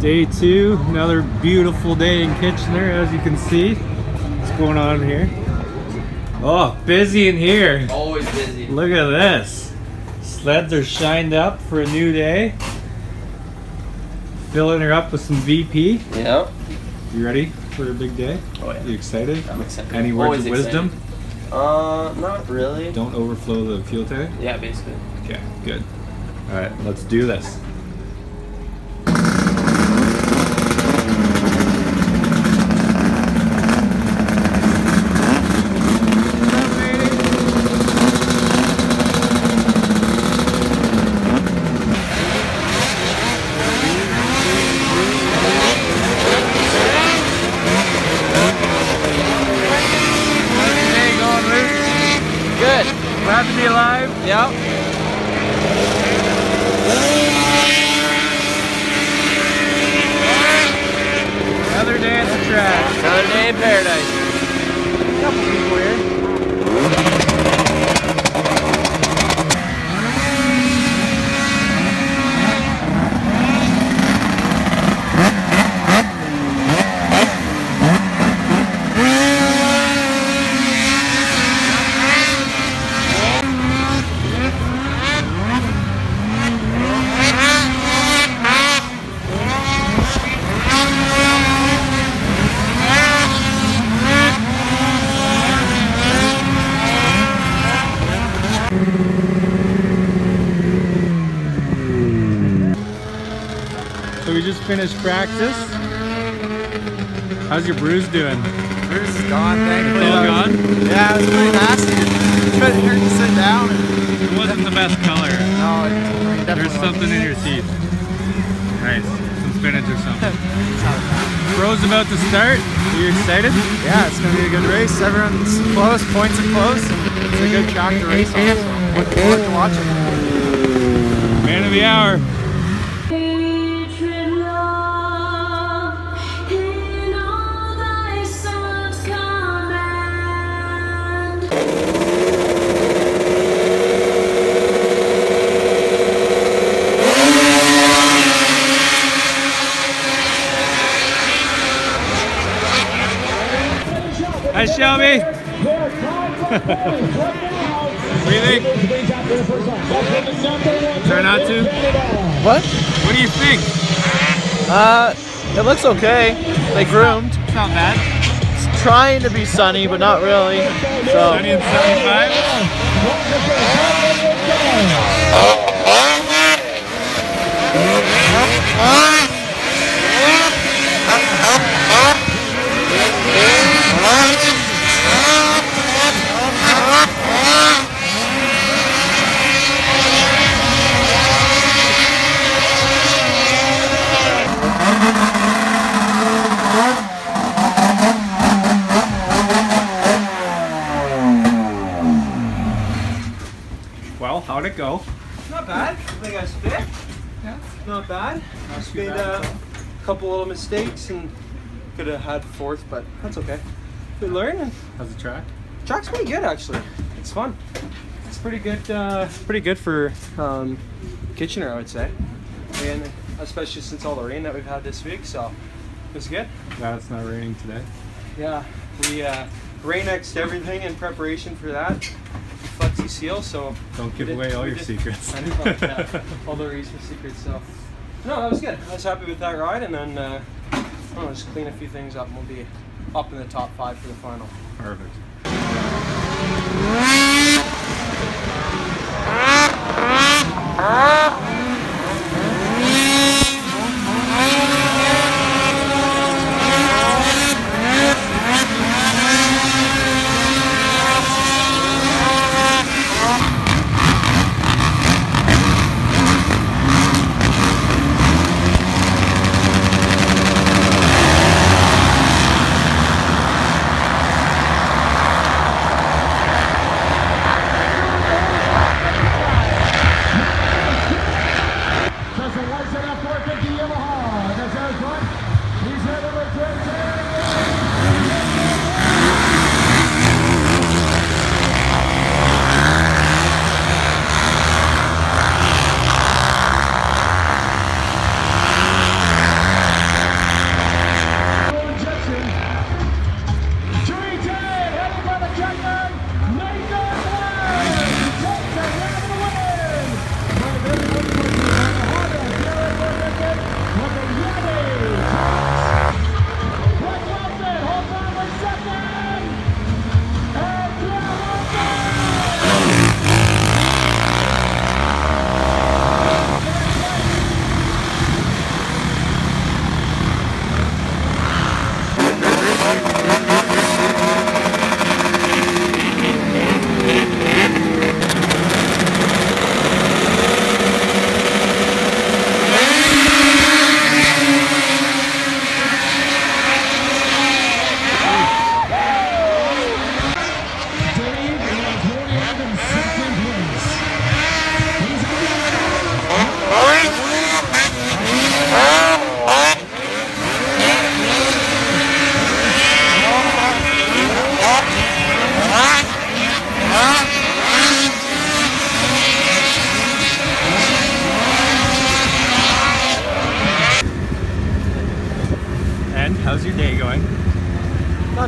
Day 2, another beautiful day in Kitchener, as you can see. What's going on here? Oh, busy in here. Always busy. Look at this. Sleds are shined up for a new day. Filling her up with some VP. Yep. You ready for a big day? Oh yeah. You excited? I'm excited. Any words Always of wisdom? excited. Not really. Don't overflow the fuel tank? Yeah, basically. Okay, good. Alright, let's do this. Glad to be alive. Yep. Another day at the track. Another day in paradise. A couple people here. So we just finished practice. How's your bruise doing? Bruise is gone, thankfully. It's all gone? Yeah, it was pretty nasty. It couldn't hurt to sit down. It wasn't the best color. No, There's something in your teeth. Nice. Some spinach or something. Pro's about to start. Are you excited? Yeah, it's going to be a good race. Everyone's close, points are close. And it's a good track to race on, so looking forward to watching. Man of the hour. Hi, Shelby. What do you think? Try not to? What? What do you think? It looks okay. They groomed. It's not bad. It's trying to be sunny, but not really. So. Sunny and 75? Well, how'd it go? Not bad. I think I was fit. Yeah. Not bad. Just made a couple little mistakes and could have had fourth, but that's okay. We learn. How's the track? Track's pretty good actually. It's fun. It's pretty good. Pretty good for Kitchener, I would say. And especially since all the rain that we've had this week, so it's good. Glad it's not raining today. Yeah, we rain-xed everything in preparation for that. Flexi seal, so Don't give away all your secrets. I know, yeah, all the racer secrets. So no, that was good. I was happy with that ride, and then I'll just clean a few things up, and we'll be up in the top 5 for the final. Perfect.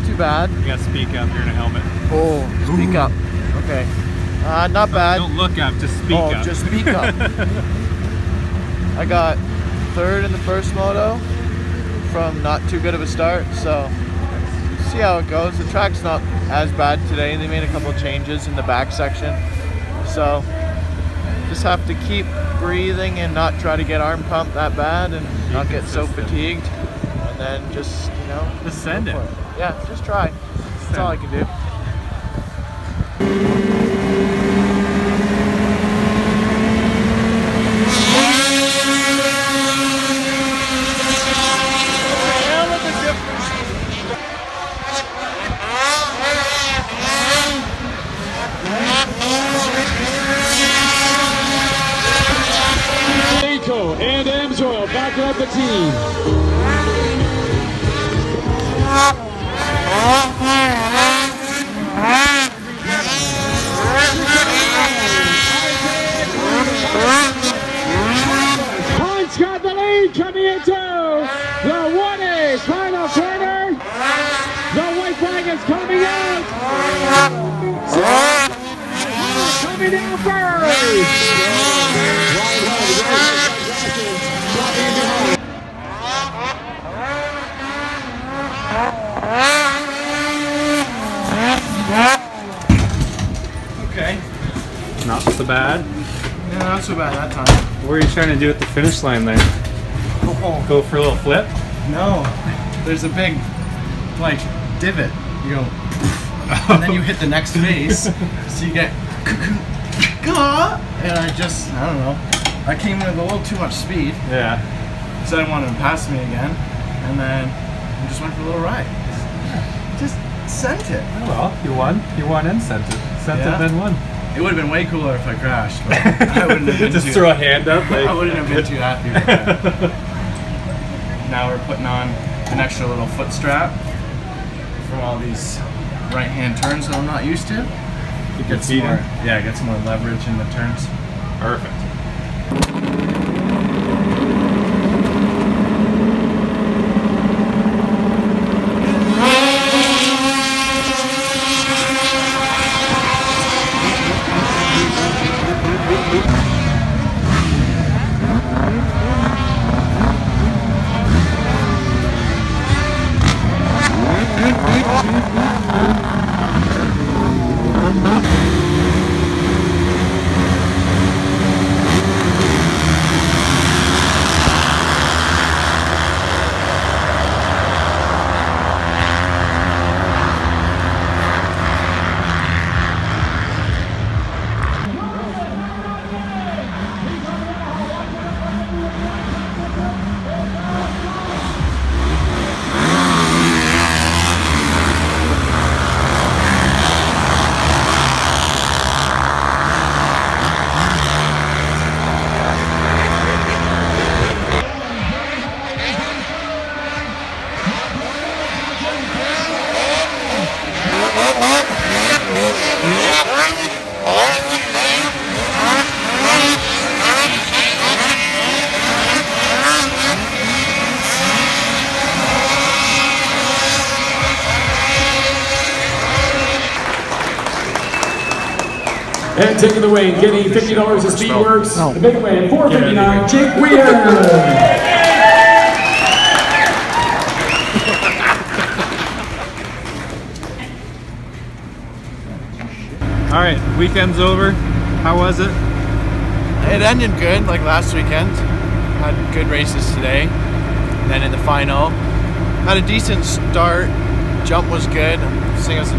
not too bad. You gotta speak up, you're in a helmet. Oh, speak up. Okay. Not bad. Don't look up, just speak up. Oh, just speak up. I got 3rd in the first moto from not too good of a start, so see how it goes. The track's not as bad today. They made a couple changes in the back section, so just have to keep breathing and not try to get arm pump that bad and not get so fatigued, and then just, you know, just send it. Yeah, just try. That's all I can do. And Amsoil back up the team. Hunt's got the lead coming into the 1A final corner. The white flag is coming out. Coming down first. Okay. Not so bad. Yeah, not so bad that time. What are you trying to do at the finish line there? Oh, Go for a little flip? no. There's a big, like, divot. You go, and then you hit the next face, so you get, and I don't know. I came in with a little too much speed, Yeah. so I didn't want him to pass me again, and then I just went for a little ride. Just sent it. Oh well, you won. You won and sent it. Sent it, Yeah. then won. It would have been way cooler if I crashed, but I wouldn't have been Just too, throw a hand up. Like, I wouldn't have been too happy with that. Now we're putting on an extra little foot strap for all these right-hand turns that I'm not used to. Get some more, get some more leverage in the turns. Perfect. And taking the win, getting $50 to Speedworks. The big win, $459, Jake Weir. All right, weekend's over. How was it? It ended good, like last weekend. Had good races today. And then in the final, had a decent start. Jump was good. I think I was in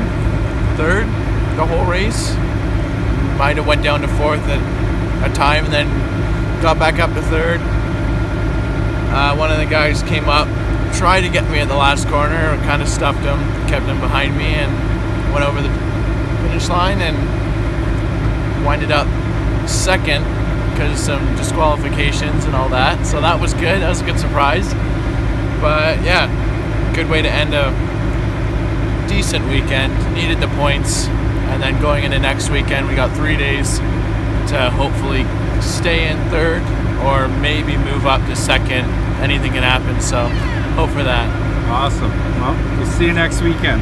3rd the whole race. Might have went down to 4th at a time, and then got back up to 3rd. One of the guys came up, tried to get me at the last corner, kind of stuffed him, kept him behind me, and went over the finish line and winded up 2nd because of some disqualifications and all that. So that was good. That was a good surprise. But yeah, good way to end a decent weekend. Needed the points. And then going into next weekend, we got 3 days to hopefully stay in 3rd or maybe move up to 2nd. Anything can happen, so hope for that. Awesome. Well, we'll see you next weekend.